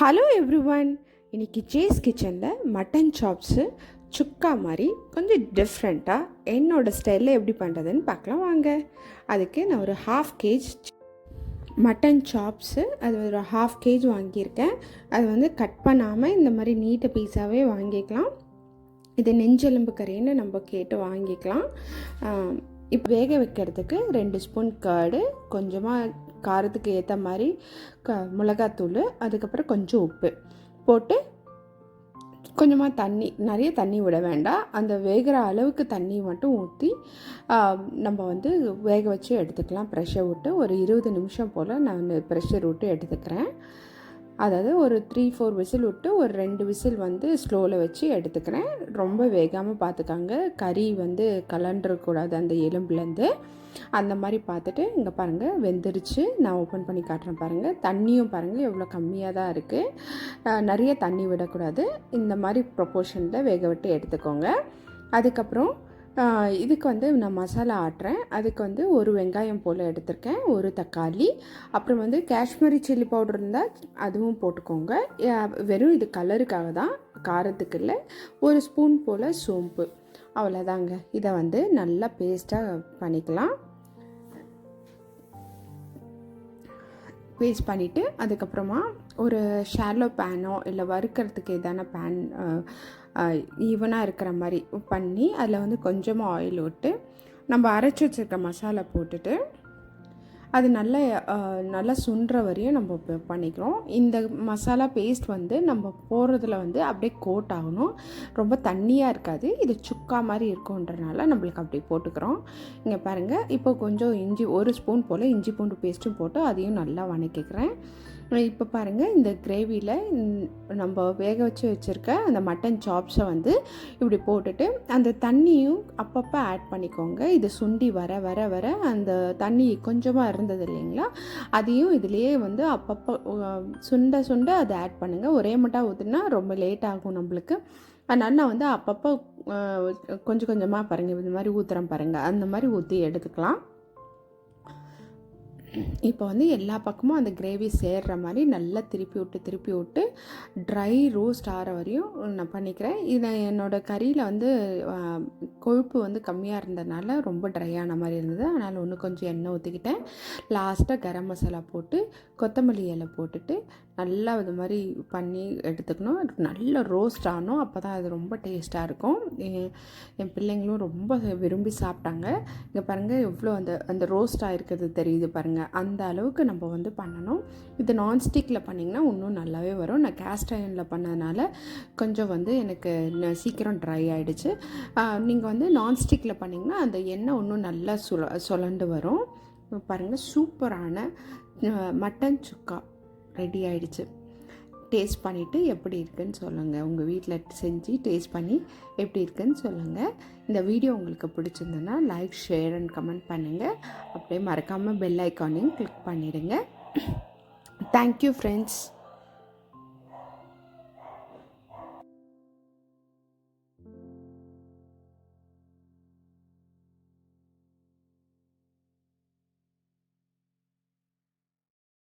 Hello everyone. இன்றைக்கி ஜேஸ் கிச்சனில் mutton chops சுக்கா மாதிரி கொஞ்சம் டிஃப்ரெண்ட்டாக என்னோடய ஸ்டைலில் எப்படி பண்ணுறதுன்னு பார்க்கலாம் வாங்க. அதுக்கு நான் ஒரு 1/2 kg மட்டன் சாப்ஸு அது ஒரு 1/2 kg வாங்கியிருக்கேன். அது வந்து கட் பண்ணாமல் இந்த மாதிரி நீட்ட பீஸாகவே வாங்கிக்கலாம். இது நெஞ்செலும்பு கறின்னு நம்ம கேட்டு வாங்கிக்கலாம். இப்போ வேக வைக்கிறதுக்கு 2 ஸ்பூன் கர்டு, கொஞ்சமாக காரத்துக்கு ஏற்ற மாதிரி மிளகாத்தூள், அதுக்கப்புறம் கொஞ்சம் உப்பு போட்டு கொஞ்சமாக தண்ணி, நிறைய தண்ணி விட வேண்டாம், அந்த வேகிற அளவுக்கு தண்ணி மட்டும் ஊற்றி நம்ம வந்து வேக வச்சு எடுத்துக்கலாம். ப்ரெஷர் விட்டு ஒரு 20 நிமிஷம் போல் நான் ப்ரெஷர் விட்டு எடுத்துக்கிறேன். அதாவது ஒரு 3-4 விசில் விட்டு ஒரு 2 விசில் வந்து ஸ்லோவில் வச்சு எடுத்துக்கிறேன். ரொம்ப வேகாமல் பார்த்துக்காங்க, கறி வந்து கலண்டுறக்கூடாது அந்த எலும்புலேருந்து. அந்த மாதிரி பார்த்துட்டு இங்கே பாருங்கள் வெந்துருச்சு. நான் ஓப்பன் பண்ணி காட்டுறேன் பாருங்கள். தண்ணியும் பாருங்கள் எவ்வளோ கம்மியாக தான் இருக்குது. நிறைய தண்ணி விடக்கூடாது. இந்த மாதிரி ப்ரொப்போர்ஷனில் வேக விட்டு எடுத்துக்கோங்க. அதுக்கப்புறம் இதுக்கு வந்து நான் மசாலா ஆட்டுறேன். அதுக்கு வந்து ஒரு வெங்காயம் போல் எடுத்திருக்கேன், ஒரு தக்காளி, அப்புறம் வந்து காஷ்மீரி சில்லி பவுடர் இருந்தால் அதுவும் போட்டுக்கோங்க. வெறும் இது கலருக்காக தான், காரத்துக்கு இல்லை. ஒரு ஸ்பூன் போல் சோம்பு, அவ்வளோதாங்க. இதை வந்து நல்லா பேஸ்ட்டாக பண்ணிக்கலாம். பேஸ்ட் பண்ணிவிட்டு அதுக்கப்புறமா ஒரு ஷாலோ பேனோ இல்லை வறுக்கிறதுக்கு எதான பேன் ஈவனாக இருக்கிற மாதிரி பண்ணி அதில் வந்து கொஞ்சமாக ஆயில் விட்டு நம்ம அரைச்சி வச்சுருக்க மசாலா போட்டுட்டு அது நல்லா சுண்டுற வரையும் நம்ம பண்ணிக்கிறோம். இந்த மசாலா பேஸ்ட் வந்து நம்ம போடுறதுல வந்து அப்படியே கோட் ஆகணும், ரொம்ப தண்ணியாக இருக்காது. இது சுக்கா மாதிரி இருக்குன்றனால நம்மளுக்கு அப்படி போட்டுக்கிறோம். இங்கே பாருங்கள், இப்போ கொஞ்சம் இஞ்சி, ஒரு ஸ்பூன் போல் இஞ்சி பூண்டு பேஸ்ட்டும் போட்டு அதையும் நல்லா வதக்கிக்கிறேன். இப்போ பாருங்கள், இந்த கிரேவியில் நம்ம வேக வச்சு வச்சுருக்க அந்த மட்டன் சாப்ஸை வந்து இப்படி போட்டுட்டு அந்த தண்ணியும் அப்பப்போ ஆட் பண்ணிக்கோங்க. இது சுண்டி வர வர வர அந்த தண்ணி கொஞ்சமாக இருந்தது இல்லைங்களா, அதையும் இதுலேயே வந்து அப்பப்போ சுண்ட சுண்ட அதை ஆட் பண்ணுங்கள். ஒரே மட்டும் ஊற்றுனா ரொம்ப லேட் ஆகும் நம்மளுக்கு. அதனால் நான் வந்து அப்பப்போ கொஞ்சம் கொஞ்சமாக பாருங்கள், இந்த மாதிரி ஊற்றுறேன் பாருங்கள், அந்த மாதிரி ஊற்றி எடுத்துக்கலாம். இப்போ வந்து எல்லா பக்கமும் அந்த கிரேவி சேர்கிற மாதிரி நல்லா திருப்பி விட்டு ட்ரை ரோஸ்ட் ஆகிற வரையும் நான் பண்ணிக்கிறேன். இதை என்னோடய கறியில் வந்து கொழுப்பு வந்து கம்மியாக இருந்ததுனால ரொம்ப ட்ரையான மாதிரி இருந்தது. அதனால் இன்னும் கொஞ்சம் எண்ணெய் ஊற்றிக்கிட்டேன். லாஸ்ட்டாக கரம் மசாலா போட்டு கொத்தமல்லி இலை போட்டுட்டு நல்லா இது மாதிரி பண்ணி எடுத்துக்கணும். நல்ல ரோஸ்ட் ஆகணும், அப்போ தான் அது ரொம்ப டேஸ்ட்டாக இருக்கும். என் பிள்ளைங்களும் ரொம்ப விரும்பி சாப்பிட்டாங்க. இங்கே பாருங்கள் எவ்வளோ அந்த ரோஸ்ட் ஆகிருக்கிறது தெரியுது பாருங்கள். அந்த அளவுக்கு நம்ம வந்து பண்ணணும். இது நான்ஸ்டிக்கில் பண்ணிங்கன்னா இன்னும் நல்லாவே வரும். நான் கேஸ்ட் அயனில் பண்ணதுனால கொஞ்சம் வந்து எனக்கு சீக்கிரம் ட்ரை ஆகிடுச்சு. நீங்கள் வந்து நான்ஸ்டிக்கில் பண்ணிங்கன்னா அந்த எண்ணெய் இன்னும் நல்லா சுழண்டு வரும். பாருங்கள், சூப்பரான மட்டன் சுக்கா ரெடி ஆகிடுச்சு. டேஸ்ட் பண்ணிவிட்டு எப்படி இருக்குதுன்னு சொல்லுங்கள். உங்கள் வீட்டில் செஞ்சு டேஸ்ட் பண்ணி எப்படி இருக்குதுன்னு சொல்லுங்கள். இந்த வீடியோ உங்களுக்கு பிடிச்சிருந்ததுன்னா லைக், ஷேர் அண்ட் கமெண்ட் பண்ணுங்கள். அப்படியே மறக்காமல் பெல் ஐக்கானையும் கிளிக் பண்ணிவிடுங்க. Thank you friends.